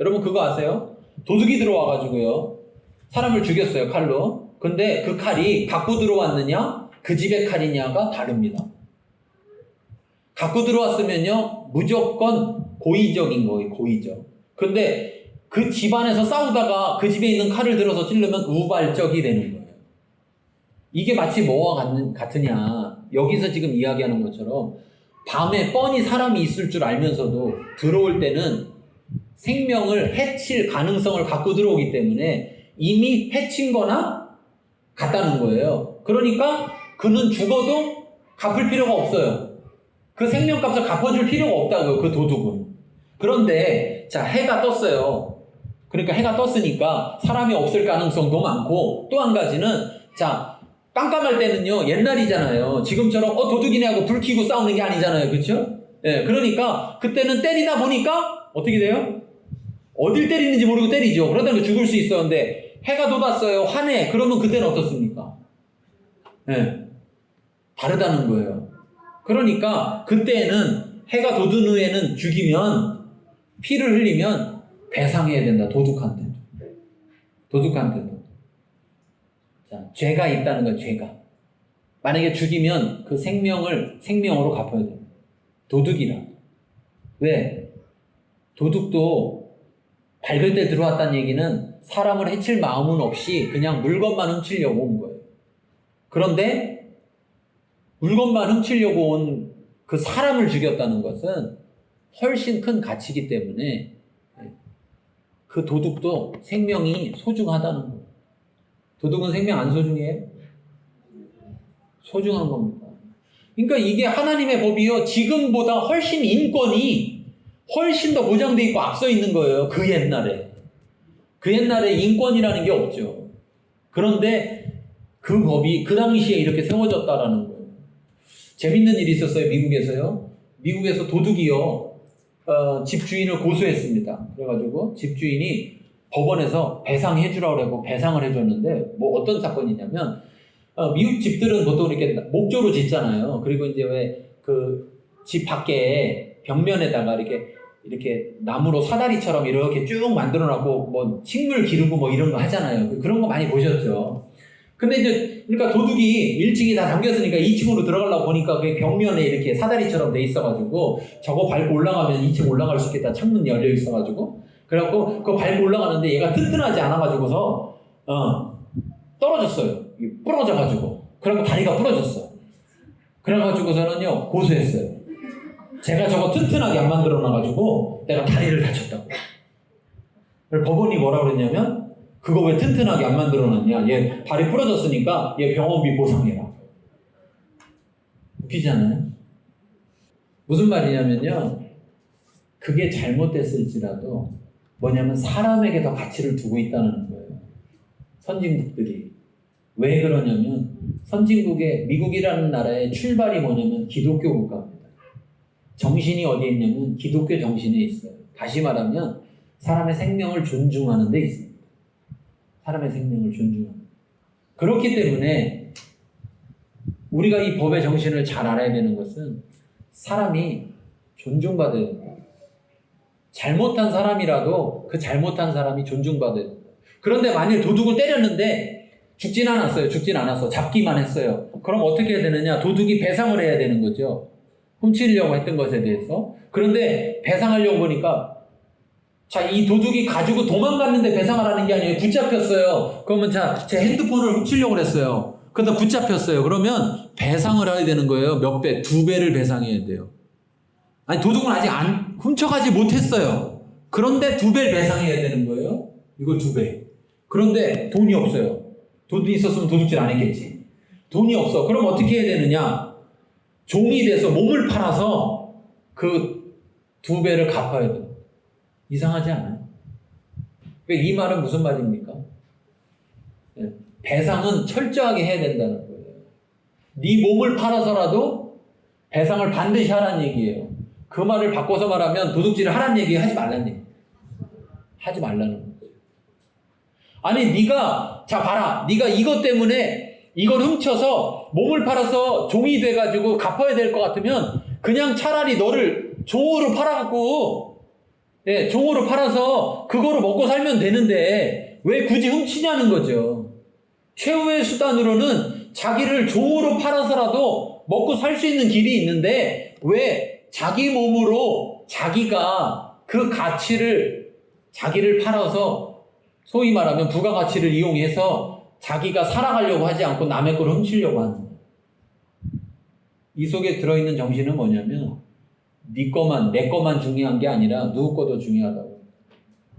여러분 그거 아세요? 도둑이 들어와가지고요. 사람을 죽였어요, 칼로. 근데 그 칼이 갖고 들어왔느냐, 그 집의 칼이냐가 다릅니다. 갖고 들어왔으면요, 무조건 고의적인 거예요, 고의적. 근데 그 집안에서 싸우다가 그 집에 있는 칼을 들어서 찌르면 우발적이 되는 거예요. 이게 마치 뭐와 같으냐. 여기서 지금 이야기하는 것처럼 밤에 뻔히 사람이 있을 줄 알면서도 들어올 때는 생명을 해칠 가능성을 갖고 들어오기 때문에 이미 해친 거나 같다는 거예요. 그러니까 그는 죽어도 갚을 필요가 없어요. 그 생명값을 갚아줄 필요가 없다고요, 그 도둑은. 그런데 자, 해가 떴어요. 그러니까 해가 떴으니까 사람이 없을 가능성도 많고, 또 한 가지는 자, 깜깜할 때는요, 옛날이잖아요. 지금처럼 도둑이네 하고 불 켜고 싸우는 게 아니잖아요. 그렇죠? 예, 그러니까 그때는 때리다 보니까 어떻게 돼요? 어딜 때리는지 모르고 때리죠. 그러다가 죽을 수 있었는데 해가 돋았어요. 환해. 그러면 그때는 어떻습니까? 예, 다르다는 거예요. 그러니까 그때는 해가 돋은 후에는 죽이면, 피를 흘리면 배상해야 된다. 도둑한테도. 도둑한테도. 자, 죄가 있다는 거예요. 죄가. 만약에 죽이면 그 생명을 생명으로 갚아야 돼요. 도둑이라. 왜? 도둑도 밝을 때 들어왔다는 얘기는 사람을 해칠 마음은 없이 그냥 물건만 훔치려고 온 거예요. 그런데 물건만 훔치려고 온 그 사람을 죽였다는 것은 훨씬 큰 가치이기 때문에 그 도둑도 생명이 소중하다는 거예요. 도둑은 생명 안 소중해요? 소중한 겁니다. 그러니까 이게 하나님의 법이요, 지금보다 훨씬 인권이 훨씬 더 보장되어 있고 앞서 있는 거예요. 그 옛날에 인권이라는 게 없죠. 그런데 그 법이 그 당시에 이렇게 세워졌다라는 거예요. 재밌는 일이 있었어요. 미국에서요. 미국에서 도둑이요, 집주인을 고소했습니다. 그래가지고 집주인이 법원에서 배상해주라고 하고 배상을 해줬는데, 뭐 어떤 사건이냐면, 미국 집들은 보통 이렇게 목조로 짓잖아요. 그리고 이제 왜 그 집 밖에 벽면에다가 이렇게 나무로 사다리처럼 이렇게 쭉 만들어놨고, 뭐 식물 기르고 뭐 이런 거 하잖아요. 그런 거 많이 보셨죠. 근데 이제 그러니까 도둑이 1층이 다 잠겼으니까 2층으로 들어가려고 보니까 그게 벽면에 이렇게 사다리처럼 돼 있어가지고 저거 밟고 올라가면 2층 올라갈 수 있겠다. 창문 열려 있어가지고. 그래갖고 그거 밟고 올라가는데 얘가 튼튼하지 않아가지고서 떨어졌어요. 부러져가지고. 그래갖고 다리가 부러졌어요. 그래가지고서는요, 고소했어요. 제가 저거 튼튼하게 안 만들어놔가지고 내가 다리를 다쳤다고. 법원이 뭐라고 그랬냐면, 그거 왜 튼튼하게 안 만들어놨냐? 얘 다리 부러졌으니까 얘 병원비 보상해라. 웃기잖아요? 무슨 말이냐면요, 그게 잘못됐을지라도 뭐냐면 사람에게 더 가치를 두고 있다는 거예요. 선진국들이. 왜 그러냐면, 선진국의, 미국이라는 나라의 출발이 뭐냐면 기독교 국가입니다. 정신이 어디에 있냐면 기독교 정신에 있어요. 다시 말하면 사람의 생명을 존중하는 데 있습니다. 사람의 생명을 존중하는. 그렇기 때문에 우리가 이 법의 정신을 잘 알아야 되는 것은 사람이 존중받아야 된다. 잘못한 사람이라도 그 잘못한 사람이 존중받아야 된다. 그런데 만일 도둑을 때렸는데 죽진 않았어요. 죽진 않았어. 잡기만 했어요. 그럼 어떻게 해야 되느냐? 도둑이 배상을 해야 되는 거죠. 훔치려고 했던 것에 대해서. 그런데 배상하려고 보니까, 자, 이 도둑이 가지고 도망갔는데 배상을 하는 게 아니에요. 붙잡혔어요. 그러면 자, 제 핸드폰을 훔치려고 했어요. 그런데 붙잡혔어요. 그러면 배상을 해야 되는 거예요. 몇 배? 2배를 배상해야 돼요. 아니, 도둑은 아직 훔쳐가지 못했어요. 그런데 2배를 배상해야 되는 거예요. 이거 2배. 그런데 돈이 없어요. 돈이 있었으면 도둑질 안 했겠지. 돈이 없어. 그럼 어떻게 해야 되느냐? 종이 돼서 몸을 팔아서 그 2배를 갚아야 돼요. 이상하지 않아요? 이 말은 무슨 말입니까? 배상은 철저하게 해야 된다는 거예요. 네 몸을 팔아서라도 배상을 반드시 하라는 얘기예요. 그 말을 바꿔서 말하면 도둑질을 하라는 얘기 하지 말라는 얘기. 하지 말라는 거죠. 아니, 네가, 자 봐라, 네가 이것 때문에 이걸 훔쳐서 몸을 팔아서 종이 돼가지고 갚아야 될 것 같으면 그냥 차라리 너를 종으로 팔아갖고 예, 종으로 팔아서 그거로 먹고 살면 되는데 왜 굳이 훔치냐는 거죠. 최후의 수단으로는 자기를 종으로 팔아서라도 먹고 살 수 있는 길이 있는데 왜 자기 몸으로 자기가 그 가치를 자기를 팔아서 소위 말하면 부가가치를 이용해서 자기가 살아가려고 하지 않고 남의 걸 훔치려고 하는 거예요. 이 속에 들어있는 정신은 뭐냐면 네 거만, 내 거만 중요한 게 아니라 누구 거도 중요하다고.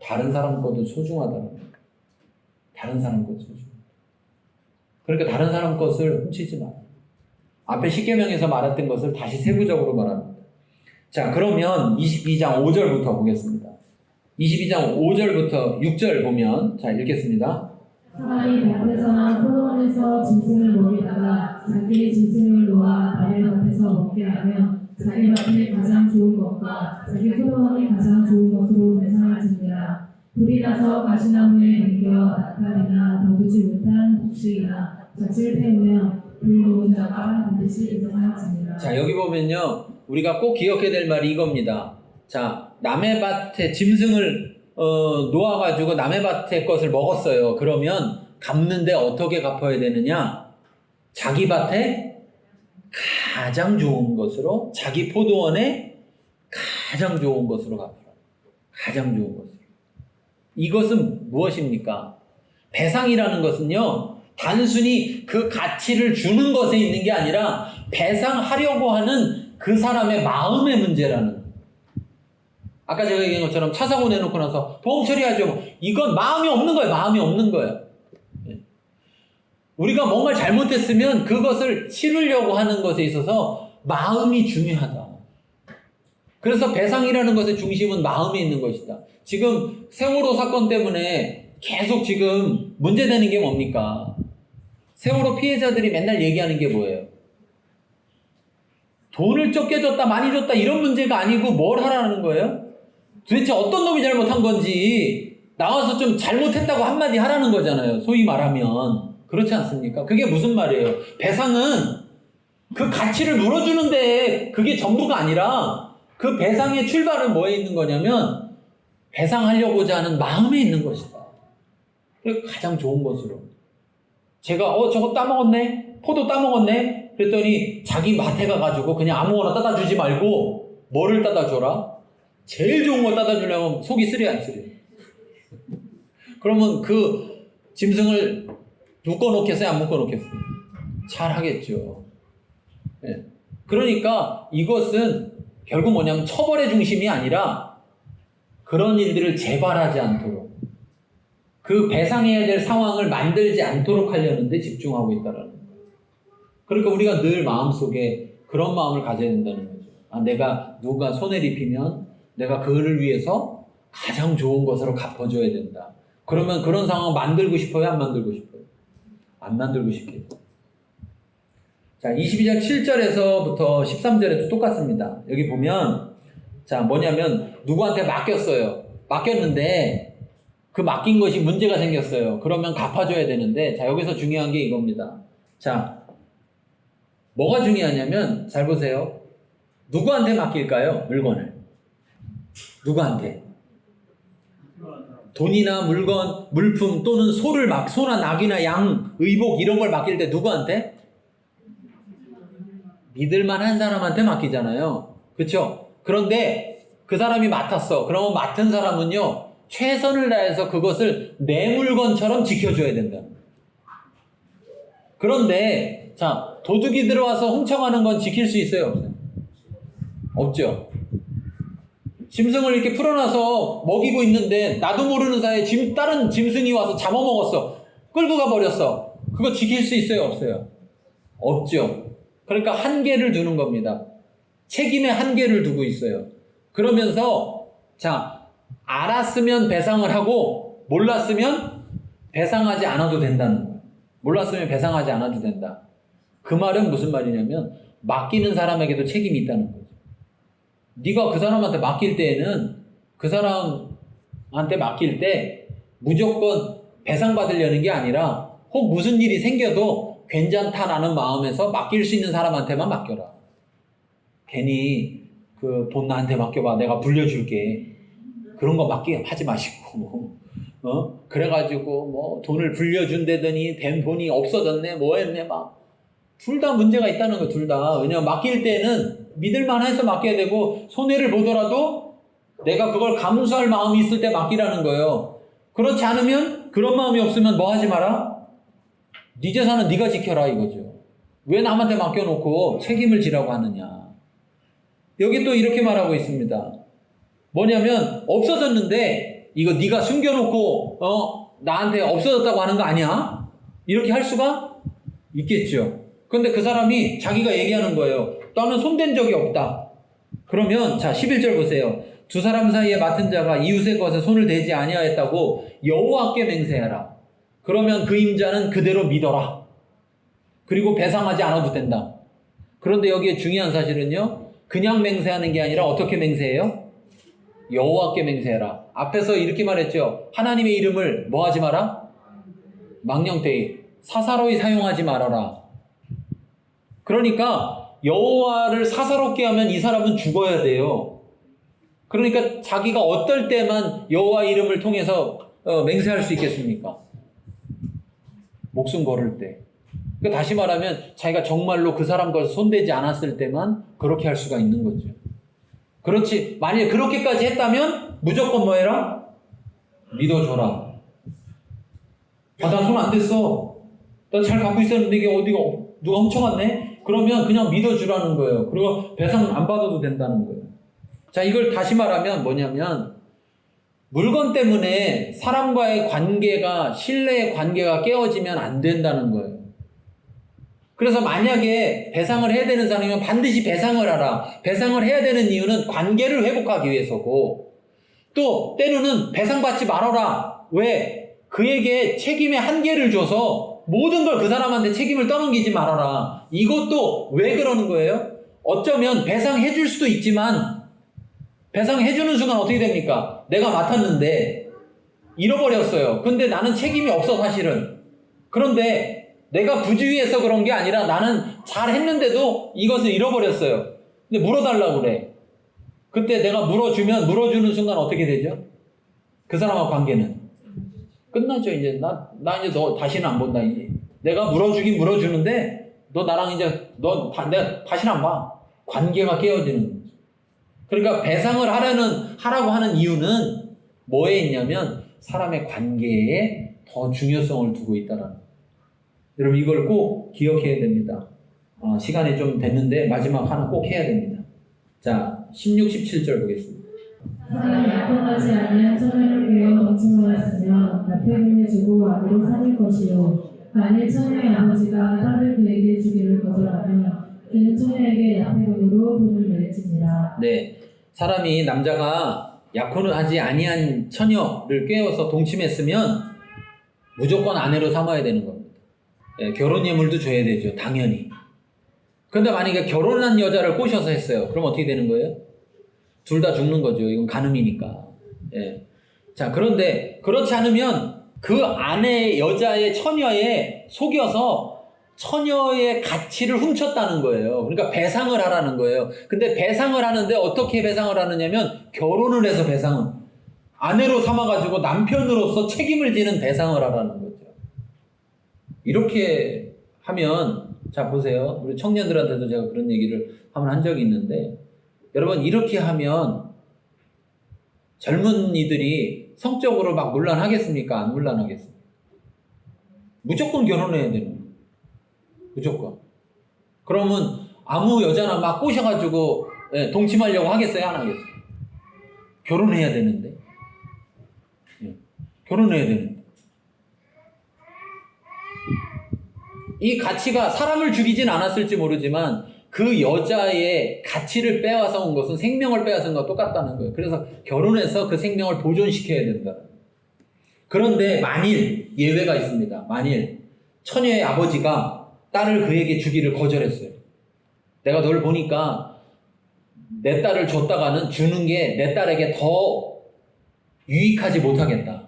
다른 사람 거도 소중하다고. 다른 사람 것도 소중하다. 그러니까 다른 사람 것을 훔치지 마. 앞에 십계명에서 말했던 것을 다시 세부적으로 말합니다. 자, 그러면 22장 5절부터 보겠습니다. 22장 5절부터 6절 보면, 자, 읽겠습니다. 사람이 밭에서나 포도원에서 짐승을 먹이다가 자기의 짐승을 놓아 남의 밭에서 먹게 하면 자기 밭이 가장 좋은 것과 자기 포도원이 가장 좋은 것으로 배상할지니라. 불이 나서 가시나무에 앵겨 나팔이나 더두지 못한 곡식이나 밭을 태우면 불 놓은 자가 반드시 배상할지니라. 자, 여기 보면요, 우리가 꼭 기억해야 될 말이 이겁니다. 자, 남의 밭에 짐승을 놓아가지고 남의 밭의 것을 먹었어요. 그러면 갚는데 어떻게 갚아야 되느냐? 자기 밭에 가장 좋은 것으로, 자기 포도원에 가장 좋은 것으로 갚아라. 가장 좋은 것으로. 이것은 무엇입니까? 배상이라는 것은요, 단순히 그 가치를 주는 것에 있는 게 아니라 배상하려고 하는 그 사람의 마음의 문제라는 거예요. 아까 제가 얘기한 것처럼 차 사고 내놓고 나서 보험 처리하죠. 이건 마음이 없는 거예요. 마음이 없는 거예요. 우리가 뭔가를 잘못했으면 그것을 치르려고 하는 것에 있어서 마음이 중요하다. 그래서 배상이라는 것의 중심은 마음에 있는 것이다. 지금 세월호 사건 때문에 계속 지금 문제되는 게 뭡니까? 세월호 피해자들이 맨날 얘기하는 게 뭐예요? 돈을 적게 줬다 많이 줬다 이런 문제가 아니고 뭘 하라는 거예요? 도대체 어떤 놈이 잘못한 건지 나와서 좀 잘못했다고 한마디 하라는 거잖아요. 소위 말하면. 그렇지 않습니까? 그게 무슨 말이에요? 배상은 그 가치를 물어주는데 그게 전부가 아니라 그 배상의 출발은 뭐에 있는 거냐면 배상하려고자 하는 마음에 있는 것이다. 그게 가장 좋은 것으로. 제가 저거 따먹었네? 포도 따먹었네? 그랬더니 자기 밭에 가가지고 그냥 아무거나 따다 주지 말고 뭐를 따다 줘라? 제일 좋은 거 따다 주려면 속이 쓰려 안 쓰려? 그러면 그 짐승을 묶어놓겠어요? 안 묶어놓겠어요? 잘 하겠죠. 네. 그러니까 이것은 결국 뭐냐면 처벌의 중심이 아니라 그런 일들을 재발하지 않도록 그 배상해야 될 상황을 만들지 않도록 하려는 데 집중하고 있다는 거예요. 그러니까 우리가 늘 마음속에 그런 마음을 가져야 된다는 거죠. 내가 누가 손해를 입히면 내가 그를 위해서 가장 좋은 것으로 갚아줘야 된다. 그러면 그런 상황 만들고 싶어요? 안 만들고 싶어요? 안 만들고 싶겠죠. 자, 22장 7절에서부터 13절에도 똑같습니다. 여기 보면, 자, 뭐냐면, 누구한테 맡겼어요. 맡겼는데, 그 맡긴 것이 문제가 생겼어요. 그러면 갚아줘야 되는데, 자, 여기서 중요한 게 이겁니다. 자, 뭐가 중요하냐면, 잘 보세요. 누구한테 맡길까요? 물건을. 누구한테? 돈이나 물건, 물품 또는 소나 낙이나 양, 의복 이런 걸 맡길 때 누구한테? 믿을만한 사람한테 맡기잖아요. 그렇죠? 그런데 그 사람이 맡았어. 그러면 맡은 사람은요, 최선을 다해서 그것을 내 물건처럼 지켜줘야 된다. 그런데 자, 도둑이 들어와서 훔쳐가는 건 지킬 수 있어요? 없어요? 없죠. 짐승을 이렇게 풀어놔서 먹이고 있는데 나도 모르는 사이에 다른 짐승이 와서 잡아먹었어. 끌고 가버렸어. 그거 지킬 수 있어요? 없어요? 없죠. 그러니까 한계를 두는 겁니다. 책임의 한계를 두고 있어요. 그러면서 자, 알았으면 배상을 하고 몰랐으면 배상하지 않아도 된다는 거예요. 몰랐으면 배상하지 않아도 된다. 그 말은 무슨 말이냐면 맡기는 사람에게도 책임이 있다는 거죠. 네가 그 사람한테 맡길 때에는 그 사람한테 맡길 때 무조건 배상받으려는 게 아니라 혹 무슨 일이 생겨도 괜찮다라는 마음에서 맡길 수 있는 사람한테만 맡겨라. 괜히 그 돈 나한테 맡겨봐. 내가 불려줄게. 그런 거 맡기게 하지 마시고 그래가지고 뭐 돈을 불려준다더니 된 돈이 없어졌네 뭐 했네 막 둘 다 문제가 있다는 거 둘 다. 왜냐면 맡길 때는 믿을만해서 맡겨야 되고 손해를 보더라도 내가 그걸 감수할 마음이 있을 때 맡기라는 거예요. 그렇지 않으면 그런 마음이 없으면 뭐 하지 마라? 네 재산은 네가 지켜라 이거죠. 왜 남한테 맡겨놓고 책임을 지라고 하느냐. 여기 또 이렇게 말하고 있습니다. 뭐냐면 없어졌는데 이거 네가 숨겨놓고 나한테 없어졌다고 하는 거 아니야? 이렇게 할 수가 있겠죠. 근데 그 사람이 자기가 얘기하는 거예요. 나는 손댄 적이 없다. 그러면 자 11절 보세요. 두 사람 사이에 맡은 자가 이웃의 것에 손을 대지 아니하였다고 여호와께 맹세하라. 그러면 그 임자는 그대로 믿어라. 그리고 배상하지 않아도 된다. 그런데 여기에 중요한 사실은요. 그냥 맹세하는 게 아니라 어떻게 맹세해요? 여호와께 맹세해라. 앞에서 이렇게 말했죠. 하나님의 이름을 뭐 하지 마라? 망령되이 사사로이 사용하지 말아라. 그러니까 여호와를 사사롭게 하면 이 사람은 죽어야 돼요. 그러니까 자기가 어떨 때만 여호와 이름을 통해서 맹세할 수 있겠습니까? 목숨 걸을 때. 그러니까 다시 말하면 자기가 정말로 그 사람 것을 손대지 않았을 때만 그렇게 할 수가 있는 거죠. 그렇지. 만약에 그렇게까지 했다면 무조건 뭐 해라? 믿어줘라. 나 손 안 댔어. 나 잘 갖고 있었는데 이게 어디가 누가 훔쳐갔네? 그러면 그냥 믿어주라는 거예요. 그리고 배상 안 받아도 된다는 거예요. 자, 이걸 다시 말하면 뭐냐면 물건 때문에 사람과의 관계가 신뢰의 관계가 깨어지면 안 된다는 거예요. 그래서 만약에 배상을 해야 되는 사람이면 반드시 배상을 하라. 배상을 해야 되는 이유는 관계를 회복하기 위해서고 또 때로는 배상받지 말아라. 왜? 그에게 책임의 한계를 줘서 모든 걸 그 사람한테 책임을 떠넘기지 말아라. 이것도 왜 그러는 거예요? 어쩌면 배상해 줄 수도 있지만 배상해 주는 순간 어떻게 됩니까? 내가 맡았는데 잃어버렸어요. 근데 나는 책임이 없어 사실은. 그런데 내가 부주의해서 그런 게 아니라 나는 잘 했는데도 이것을 잃어버렸어요. 근데 물어달라고 그래. 그때 내가 물어주는 순간 어떻게 되죠? 그 사람과 관계는 끝나죠. 이제 나 이제 너 다시는 안 본다. 이제 내가 물어주긴 물어주는데 너 나랑 이제 내가 다시는 안 봐. 관계가 깨어지는 거죠. 그러니까 배상을 하라고 하는 이유는 뭐에 있냐면 사람의 관계에 더 중요성을 두고 있다는 거예요. 여러분 이걸 꼭 기억해야 됩니다. 시간이 좀 됐는데 마지막 하나 꼭 해야 됩니다. 자, 16, 17절 보겠습니다. 사람이 약혼하지 아니한 처녀를 위해 덩치하였으며 나태금을 주고 아들을 살릴 것이요 만일 처녀의 아버지가 딸을 그에게 주기를 거절하면 그는 처녀에게 나태금으로 돈을 낼지니라. 네, 사람이 남자가 약혼을 하지 아니한 처녀를 꿰어서 동침했으면 무조건 아내로 삼아야 되는 겁니다. 네, 결혼 예물도 줘야 되죠, 당연히. 그런데 만약에 결혼한 여자를 꼬셔서 했어요. 그럼 어떻게 되는 거예요? 둘 다 죽는 거죠. 이건 간음이니까. 예. 자, 그런데 그렇지 않으면 그 아내 여자의 처녀에 속여서 처녀의 가치를 훔쳤다는 거예요. 그러니까 배상을 하라는 거예요. 근데 배상을 하는데 어떻게 배상을 하느냐면 결혼을 해서 배상을 아내로 삼아가지고 남편으로서 책임을 지는 배상을 하라는 거죠. 이렇게 하면 자 보세요. 우리 청년들한테도 제가 그런 얘기를 한번 한 적이 있는데 여러분 이렇게 하면 젊은이들이 성적으로 막 문란하겠습니까? 안 문란하겠습니까? 무조건 결혼해야 되는 거예요. 무조건. 그러면 아무 여자나 막 꼬셔가지고 동침하려고 하겠어요? 안 하겠어요? 결혼해야 되는데. 결혼해야 되는데. 이 가치가 사람을 죽이진 않았을지 모르지만 그 여자의 가치를 빼앗아 온 것은 생명을 빼앗은 것과 똑같다는 거예요. 그래서 결혼해서 그 생명을 보존시켜야 된다. 그런데 만일 예외가 있습니다. 만일 처녀의 아버지가 딸을 그에게 주기를 거절했어요. 내가 널 보니까 내 딸을 줬다가는 주는 게 내 딸에게 더 유익하지 못하겠다.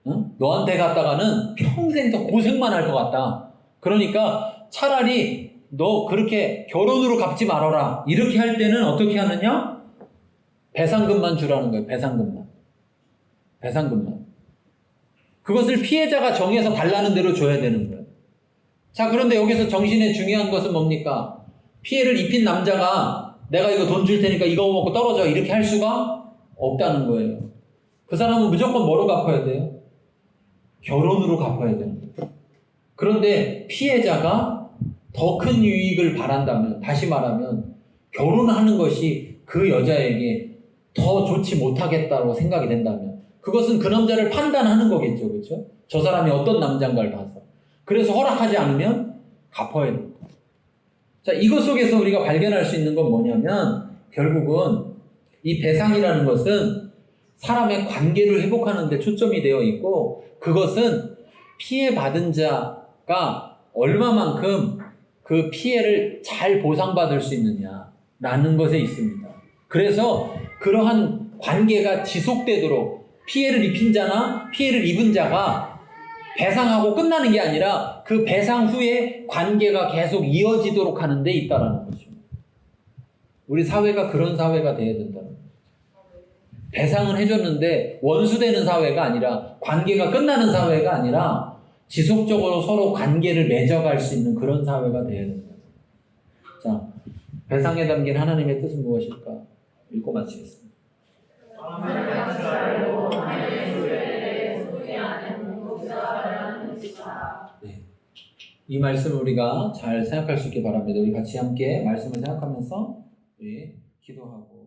응? 너한테 갔다가는 평생 더 고생만 할 것 같다. 그러니까 차라리 너 그렇게 결혼으로 갚지 말아라. 이렇게 할 때는 어떻게 하느냐? 배상금만 주라는 거예요. 배상금만. 배상금만. 그것을 피해자가 정해서 달라는 대로 줘야 되는 거예요. 자, 그런데 여기서 정신의 중요한 것은 뭡니까? 피해를 입힌 남자가 내가 이거 돈 줄 테니까 이거 먹고 떨어져 이렇게 할 수가 없다는 거예요. 그 사람은 무조건 뭐로 갚아야 돼요? 결혼으로 갚아야 돼요. 그런데 피해자가 더 큰 유익을 바란다면, 다시 말하면 결혼하는 것이 그 여자에게 더 좋지 못하겠다고 생각이 된다면 그것은 그 남자를 판단하는 거겠죠. 그렇죠? 저 사람이 어떤 남자인가를 봐서. 그래서 허락하지 않으면 갚아야 돼요. 자, 이것 속에서 우리가 발견할 수 있는 건 뭐냐면 결국은 이 배상이라는 것은 사람의 관계를 회복하는 데 초점이 되어 있고 그것은 피해받은 자가 얼마만큼 그 피해를 잘 보상받을 수 있느냐라는 것에 있습니다. 그래서 그러한 관계가 지속되도록 피해를 입힌 자나 피해를 입은 자가 배상하고 끝나는 게 아니라 그 배상 후에 관계가 계속 이어지도록 하는 데 있다라는 것입니다. 우리 사회가 그런 사회가 돼야 된다는 거죠. 배상은 해줬는데 원수되는 사회가 아니라 관계가 끝나는 사회가 아니라 지속적으로 서로 관계를 맺어갈 수 있는 그런 사회가 돼야 된다. 자, 배상에 담긴 하나님의 뜻은 무엇일까? 읽고 마치겠습니다. 네. 이 말씀을 우리가 잘 생각할 수 있게 바랍니다. 우리 같이 함께 말씀을 생각하면서 우리 기도하고